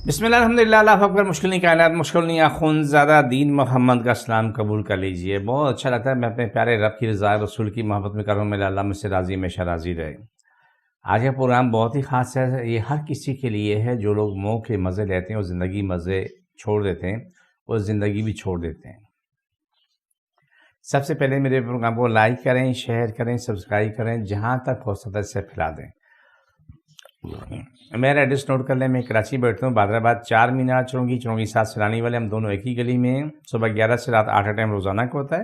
بسم اللہ الحمدللہ اللہ اکبر مشکل نہیں کائنات مشکل نہیں آخون زیادہ دین محمد کا اسلام قبول کر لیجئے. بہت اچھا لگتا ہے. میں اپنے پیارے رب کی رضا رسول کی محبت میں کر رہا ہوں. میرا اللہ مجھ سے راضی ہمیشہ راضی رہے. آج کا پروگرام بہت ہی خاص ہے. یہ ہر کسی کے لیے ہے جو لوگ موہ کے مزے لیتے ہیں اور زندگی مزے چھوڑ دیتے ہیں اور زندگی بھی چھوڑ دیتے ہیں. سب سے پہلے میرے پروگرام کو لائک کریں، شیئر کریں، سبسکرائب کریں، جہاں تک ہو سکتا ہے اسے پھیلا دیں. میرا ایڈریس نوٹ کر لیں. میں کراچی بیٹھتا ہوں، بادرآباد 4 مینار چرونگی 7 سیلانی والے. ہم دونوں ایک ہی گلی میں ہیں. صبح 11 سے رات 8 کا ٹائم روزانہ کا ہوتا ہے.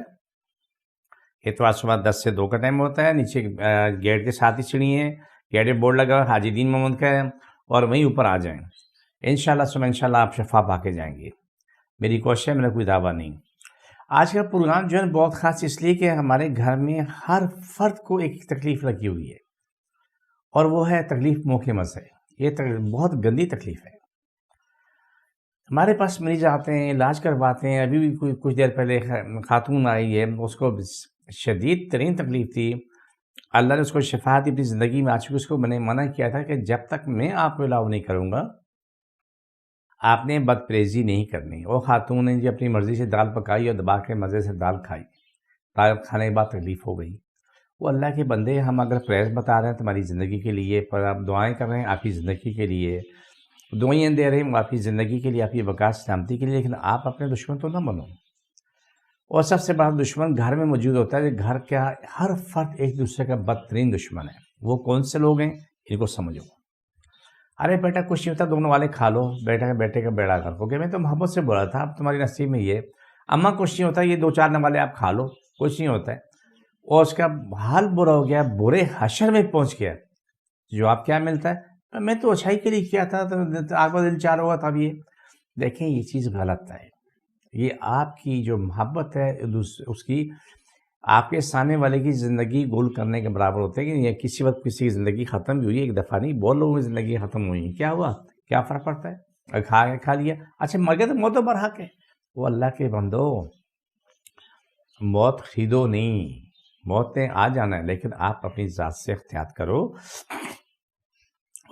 اتوار صبح 10 سے 2 کا ٹائم ہوتا ہے. نیچے گیٹ کے ساتھ ہی سیڑھی ہے، گیٹ پہ بورڈ لگا حاجی دین محمد کا ہے، اور وہیں اوپر آ جائیں. انشاءاللہ صبح انشاءاللہ آپ شفا پا کے جائیں گے. میری کوشش ہے، میرا کوئی دعویٰ نہیں. آج کا پروگرام جو ہے بہت خاص اس لیے کہ ہمارے گھر میں ہر فرد کو ایک تکلیف لگی ہوئی ہے، اور وہ ہے تکلیف موہ کے مزے. یہ بہت گندی تکلیف ہے. ہمارے پاس مریض آتے ہیں، علاج کرواتے ہیں. ابھی بھی کچھ دیر پہلے خاتون آئی ہے، اس کو شدید ترین تکلیف تھی. اللہ نے اس کو شفا دی، اپنی زندگی میں آ چکی. اس کو میں نے منع کیا تھا کہ جب تک میں آپ کو علاج نہیں کروں گا آپ نے بد پریزی نہیں کرنی. وہ خاتون نے اپنی مرضی سے دال پکائی اور دبا کے مزے سے دال کھائی. دال کھانے کے بعد تکلیف ہو گئی. وہ اللہ کے بندے، ہم اگر پریز بتا رہے ہیں تمہاری زندگی کے لیے، پر آپ دعائیں کر رہے ہیں آپ کی زندگی کے لیے، دعائیں دے رہے ہیں آپ کی زندگی کے لیے، آپ کی وقار سلامتی کے لیے، لیکن آپ اپنے دشمن تو نہ بنو. اور سب سے بڑا دشمن گھر میں موجود ہوتا ہے. گھر کیا، ہر فرد ایک دوسرے کا بدترین دشمن ہے. وہ کون سے لوگ ہیں ان کو سمجھو. ارے بیٹا کچھ نہیں ہوتا، دونوں والے کھا لو، بیٹے کا بیڑا کر دو. کہ میں تو محبت سے بولا تھا، اب تمہاری نصیب میں یہ. اماں کچھ نہیں ہوتا، یہ 2-4 نوالے آپ کھا لو، کچھ نہیں ہوتا ہے. اور اس کا حال برا ہو گیا، برے حشر میں پہنچ گیا. جو آپ کیا ملتا ہے، میں تو اچھائی کے لیے کیا تھا، تو آپ کا دل چار ہوا تھا. اب یہ دیکھیں، یہ چیز غلط ہے. یہ آپ کی جو محبت ہے اس کی آپ کے سامنے والے کی زندگی گول کرنے کے برابر ہوتے ہیں. کہ یہ کسی وقت کسی کی زندگی ختم بھی ہوئی ہے، ایک دفعہ نہیں، بہت لوگوں کی زندگی ختم ہوئی. کیا ہوا، کیا فرق پڑتا ہے؟ کھا لیا، اچھا مر گیا تو موت تو برحق ہے. وہ اللہ کے بندو، موت خریدو نہیں، موت نے آ جانا ہے، لیکن آپ اپنی ذات سے احتیاط کرو.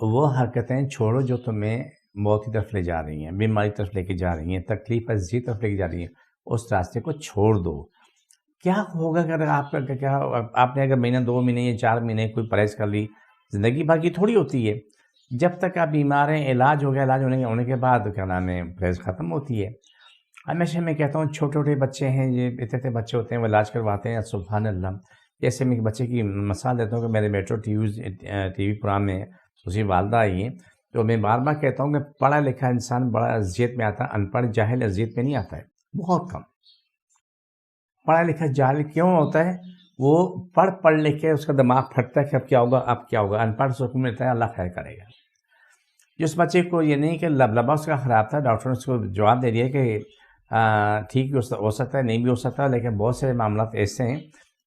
وہ حرکتیں چھوڑو جو تمہیں موت کی طرف لے جا رہی ہیں، بیماری طرف لے کے جا رہی ہیں، تکلیف ازی طرف لے کے جا رہی ہیں. اس راستے کو چھوڑ دو. کیا ہوگا اگر آپ کا کیا، آپ نے اگر مہینہ 2 مہینے یا 4 مہینے کوئی پرہیز کر لی، زندگی بھر کی تھوڑی ہوتی ہے. جب تک آپ بیمار ہیں، علاج ہو گیا، علاج ہونے کے بعد کیا نام ہے، پرہیز ختم ہوتی ہے. ہمیشہ میں کہتا ہوں، چھوٹے چھوٹے بچے ہیں، یہ اتنے بچے ہوتے ہیں، وہ علاج کرواتے ہیں، سبحان اللہ. جیسے میں بچے کی مثال دیتا ہوں کہ میرے میٹرو ٹی وی پروگرام میں اس کی والدہ آئی ہیں، تو میں بار بار کہتا ہوں کہ پڑھا لکھا انسان بڑا اذیت میں آتا ہے، ان پڑھ جاہل اذیت میں نہیں آتا ہے. بہت کم. پڑھا لکھا جاہل کیوں ہوتا ہے؟ وہ پڑھ لکھ کے اس کا دماغ پھٹتا ہے کہ اب کیا ہوگا، اب کیا ہوگا. ان پڑھ سکون ملتا ہے، اللہ خیر کرے گا. جس بچے کو یہ نہیں کہ لبا اس کا خراب تھا، ڈاکٹر نے اس کو جواب دے دیا کہ ٹھیک بھی ہو سکتا ہے، نہیں بھی ہو سکتا، لیکن بہت سے معاملات ایسے ہیں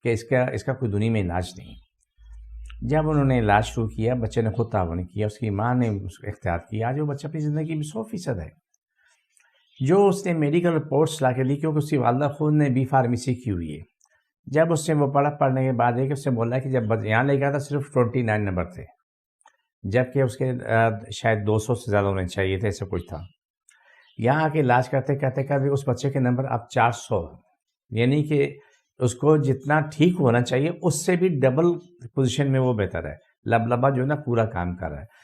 کہ اس کا کوئی دنیا میں علاج نہیں. جب انہوں نے علاج شروع کیا، بچے نے خود تعاون کیا، اس کی ماں نے اس کو احتیاط کیا. آج وہ بچہ اپنی زندگی میں 100% ہے. جو اس نے میڈیکل رپورٹس لا کے لی، کیونکہ اس کی والدہ خود نے بی فارمیسی کی ہوئی ہے. جب اس نے وہ پڑھنے کے بعد کہ اس سے بولا کہ جب یہاں لے گیا تھا صرف 29 نمبر تھے، جبکہ اس کے شاید 200 سے زیادہ ہونے چاہیے تھے، ایسا کچھ تھا. یہاں آ کے علاج کہتے اس بچے کے نمبر اب 400، یعنی کہ اس کو جتنا ٹھیک ہونا چاہیے اس سے بھی ڈبل پوزیشن میں وہ بہتر ہے. لبلبا جو ہے نا پورا کام کر رہا ہے.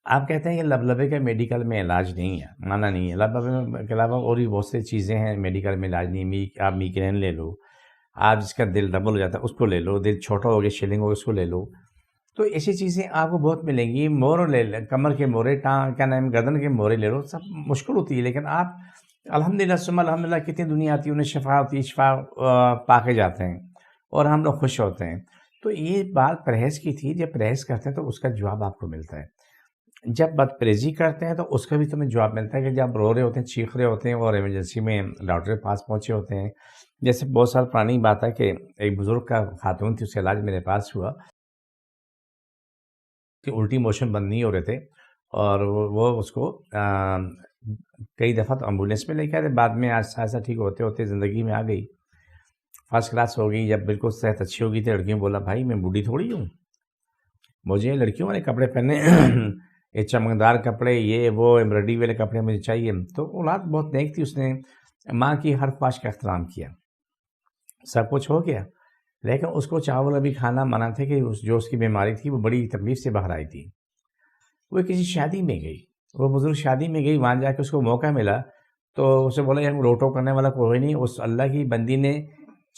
آپ کہتے ہیں کہ لبلبے کا میڈیکل میں علاج نہیں ہے، مانا نہیں ہے. لبلبے کے علاوہ اور بھی بہت سی چیزیں ہیں میڈیکل میں علاج نہیں. آپ میگرین لے لو، آپ جس کا دل ڈبل ہو جاتا ہے اس کو لے لو، دل چھوٹا ہو گیا شیلنگ ہو گیا اس کو لے لو. تو ایسی چیزیں آپ کو بہت ملیں گی. مور لے لیں، کمر کے مورے، کیا نام، گردن کے مورے لے لو. سب مشکل ہوتی ہے، لیکن آپ الحمدللہ ثم الحمدللہ کتنی دنیا آتی ہے، انہیں شفا ہوتی ہے، شفا پا کے جاتے ہیں اور ہم لوگ خوش ہوتے ہیں. تو یہ بات پرہیز کی تھی. جب پرہیز کرتے ہیں تو اس کا جواب آپ کو ملتا ہے. جب بد پریزی کرتے ہیں تو اس کا بھی تمہیں جواب ملتا ہے. کہ جب رو رہے ہوتے ہیں، چیخ رہے ہوتے ہیں اور ایمرجنسی میں ڈاکٹر کے پاس پہنچے ہوتے ہیں. جیسے بہت سال پرانی بات ہے کہ ایک بزرگ کا خاتون تھی، اس کا علاج میرے پاس ہوا کہ الٹی موشن بند نہیں ہو رہے تھے، اور وہ اس کو کئی دفعہ تو ایمبولینس میں لے کے آئے تھے. بعد میں آہستہ آہستہ ٹھیک ہوتے ہوتے زندگی میں آ گئی، فرسٹ کلاس ہو گئی. جب بالکل صحت اچھی ہو گئی تھی، لڑکیوں بولا بھائی میں بوڑھی تھوڑی ہوں، مجھے لڑکیوں والے کپڑے پہننے یہ چمکدار کپڑے، یہ وہ ایمبرائڈری والے کپڑے مجھے چاہیے. تو اولاد بہت نیک تھی، اس نے ماں کی ہر خواہش کا احترام کیا. سب کچھ ہو گیا، لیکن اس کو چاول ابھی کھانا منع تھے کہ جو اس کی بیماری تھی وہ بڑی تکلیف سے باہر آئی تھی. وہ کسی شادی میں گئی، وہ بزرگ شادی میں گئی، وہاں جا کے اس کو موقع ملا تو اسے بولا یار روٹو کرنے والا کوئی نہیں. اس اللہ کی بندی نے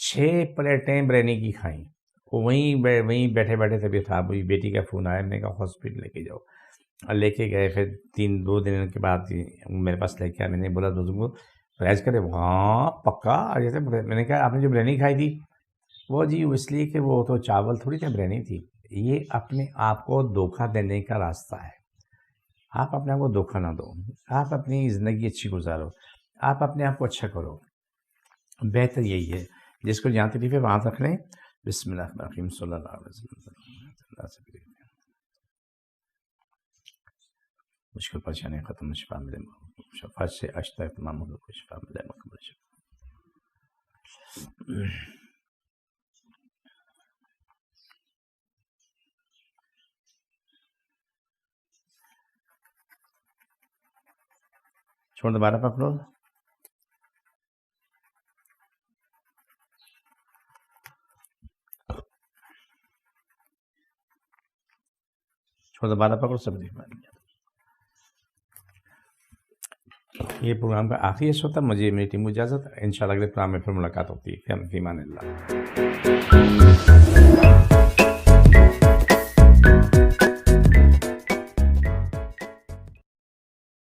6 پلیٹیں بریانی کی کھائیں. وہیں بیٹھے بیٹھے طبیعت خراب ہوئی، بیٹی کا فون آیا، میں نے کہا ہاسپٹل لے کے جاؤ. اور لے کے گئے. پھر 2 دن کے بعد میرے پاس لے کے آیا. میں نے بولا بزرگ کو پرہیز کرے. ہاں پکا. جیسے میں نے کہا آپ نے جو بریانی کھائی تھی وہ جی اس لیے کہ وہ تو چاول تھوڑی تھا، بریانی تھی. یہ اپنے آپ کو دھوکہ دینے کا راستہ ہے. آپ اپنے آپ کو دھوکہ نہ دو، آپ اپنی زندگی اچھی گزارو، آپ اپنے آپ کو اچھا کرو. بہتر یہی ہے. جس کو جہاں تکلیف ہے وہاں رکھ لیں. بسم اللہ الرحمن الرحیم. صلی اللہ علیہ وسلم. مشکل پریشانی ختم، شفا ملے، شفا سے اشتہ تمام لوگوں کو شفا ملے، مکمل شفا. چھوڑ دوبارہ پکڑو. چھوڑ دوبارہ پکڑو. سب دیکھ پائیں گے. یہ پروگرام کا آخری حصہ ہوتا ہے. مجھے میری ٹیم کو اجازت. انشاءاللہ اگلے پروگرام میں پھر ملاقات ہوتی ہے. فی امان اللہ.